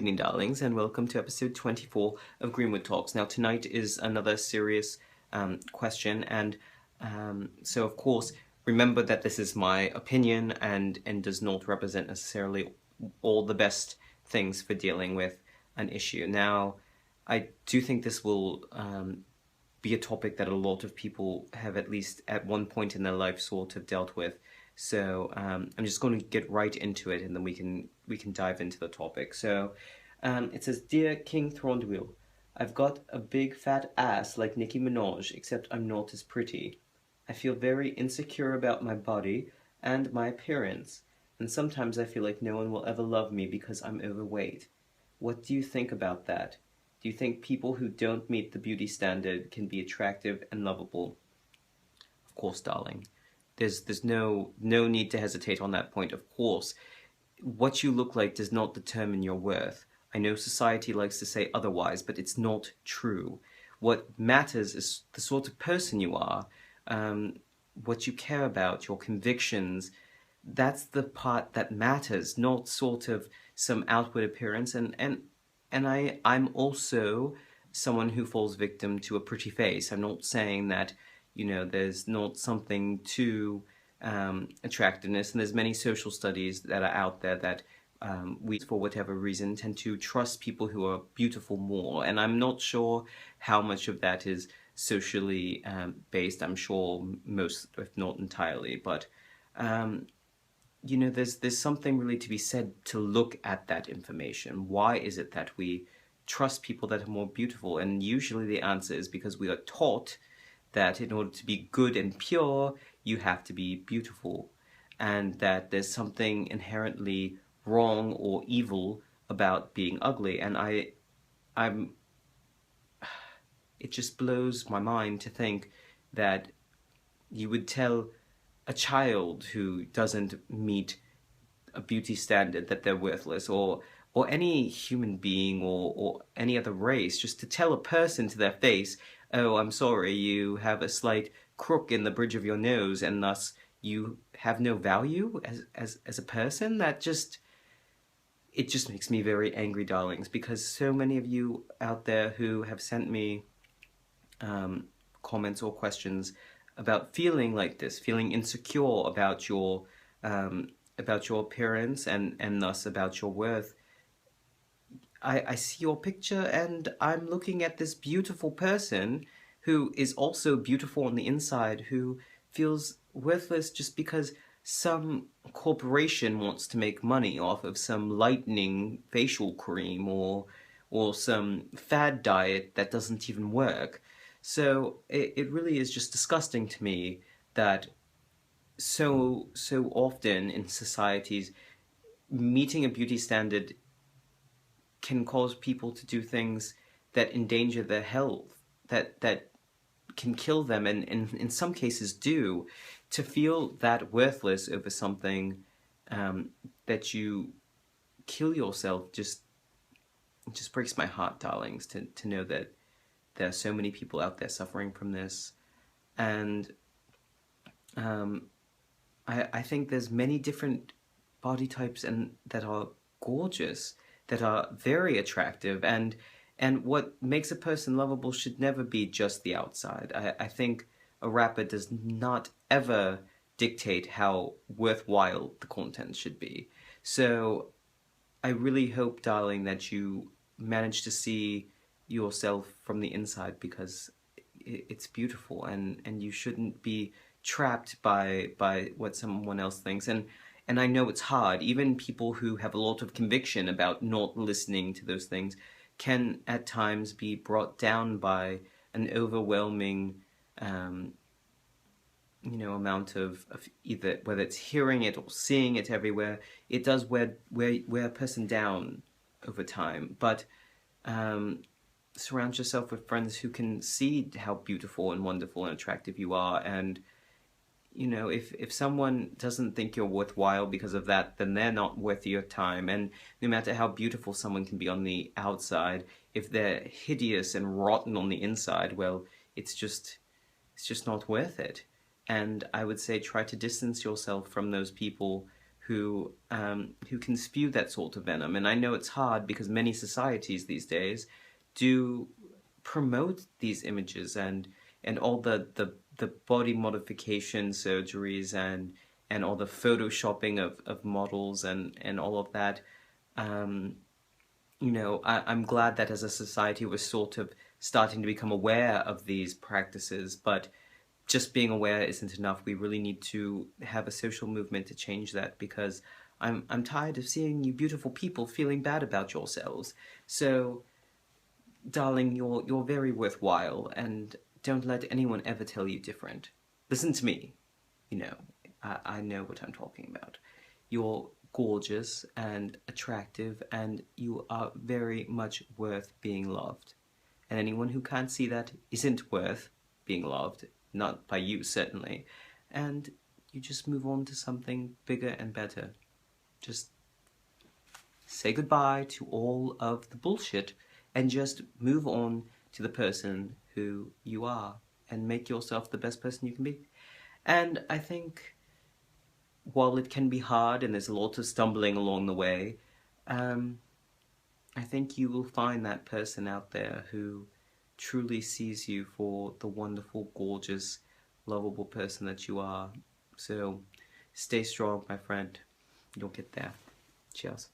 evening, darlings, and welcome to episode 24 of Greenwood Talks. Now, tonight is another serious question, and so, of course, remember that this is my opinion and does not represent necessarily all the best things for dealing with an issue. Now, I do think this will be a topic that a lot of people have at least at one point in their life sort of dealt with. So I'm just going to get right into it, and then we can dive into the topic. So it says, "Dear King Thranduil, I've got a big fat ass like Nicki Minaj, except I'm not as pretty. I feel very insecure about my body and my appearance, and sometimes I feel like no one will ever love me because I'm overweight. What do you think about that? Do you think people who don't meet the beauty standard can be attractive and lovable?" Of course, darling. There's no need to hesitate on that point. Of course, what you look like does not determine your worth. I know society likes to say otherwise, but it's not true. What matters is the sort of person you are, what you care about, your convictions. That's the part that matters, not sort of some outward appearance. I'm also someone who falls victim to a pretty face. I'm not saying that, you know, there's not something to attractiveness, and there's many social studies that are out there that we, for whatever reason, tend to trust people who are beautiful more, and I'm not sure how much of that is socially based. I'm sure most, if not entirely, but you know, there's something really to be said to look at that information. Why is it that we trust people that are more beautiful? And usually the answer is because we are taught that in order to be good and pure, you have to be beautiful, and that there's something inherently wrong or evil about being ugly. And it just blows my mind to think that you would tell a child who doesn't meet a beauty standard that they're worthless, or any human being or any other race, just to tell a person to their face, "Oh, I'm sorry, you have a slight crook in the bridge of your nose, and thus you have no value as a person." That just, it just makes me very angry, darlings, because so many of you out there who have sent me comments or questions about feeling like this, feeling insecure about your appearance and thus about your worth. I see your picture, and I'm looking at this beautiful person who is also beautiful on the inside, who feels worthless just because some corporation wants to make money off of some lightening facial cream or some fad diet that doesn't even work. So it really is just disgusting to me that so often in societies, meeting a beauty standard can cause people to do things that endanger their health, that can kill them, and in some cases do. To feel that worthless over something that you kill yourself just breaks my heart, darlings, to know that there are so many people out there suffering from this. And I think there's many different body types and that are gorgeous, that are very attractive, and what makes a person lovable should never be just the outside. I think a rapper does not ever dictate how worthwhile the content should be. So I really hope, darling, that you manage to see yourself from the inside, because it's beautiful, and you shouldn't be trapped by what someone else thinks. And I know it's hard. Even people who have a lot of conviction about not listening to those things can at times be brought down by an overwhelming you know, amount of either, whether it's hearing it or seeing it everywhere. It does wear a person down over time. But surround yourself with friends who can see how beautiful and wonderful and attractive you are. And you know, if someone doesn't think you're worthwhile because of that, then they're not worth your time. And no matter how beautiful someone can be on the outside, if they're hideous and rotten on the inside, well, it's just not worth it. And I would say try to distance yourself from those people who can spew that sort of venom. And I know it's hard because many societies these days do promote these images and all the body modification surgeries and all the photoshopping of models and all of that. You know, I'm glad that as a society we're sort of starting to become aware of these practices, but just being aware isn't enough. We really need to have a social movement to change that, because I'm tired of seeing you beautiful people feeling bad about yourselves. So, darling, you're very worthwhile, and don't let anyone ever tell you different. Listen to me. You know, I know what I'm talking about. You're gorgeous and attractive, and you are very much worth being loved. And anyone who can't see that isn't worth being loved, not by you certainly. And you just move on to something bigger and better. Just say goodbye to all of the bullshit and just move on to the person who you are and make yourself the best person you can be. And I think while it can be hard and there's a lot of stumbling along the way, I think you will find that person out there who truly sees you for the wonderful, gorgeous, lovable person that you are. So stay strong, my friend. You'll get there. Cheers.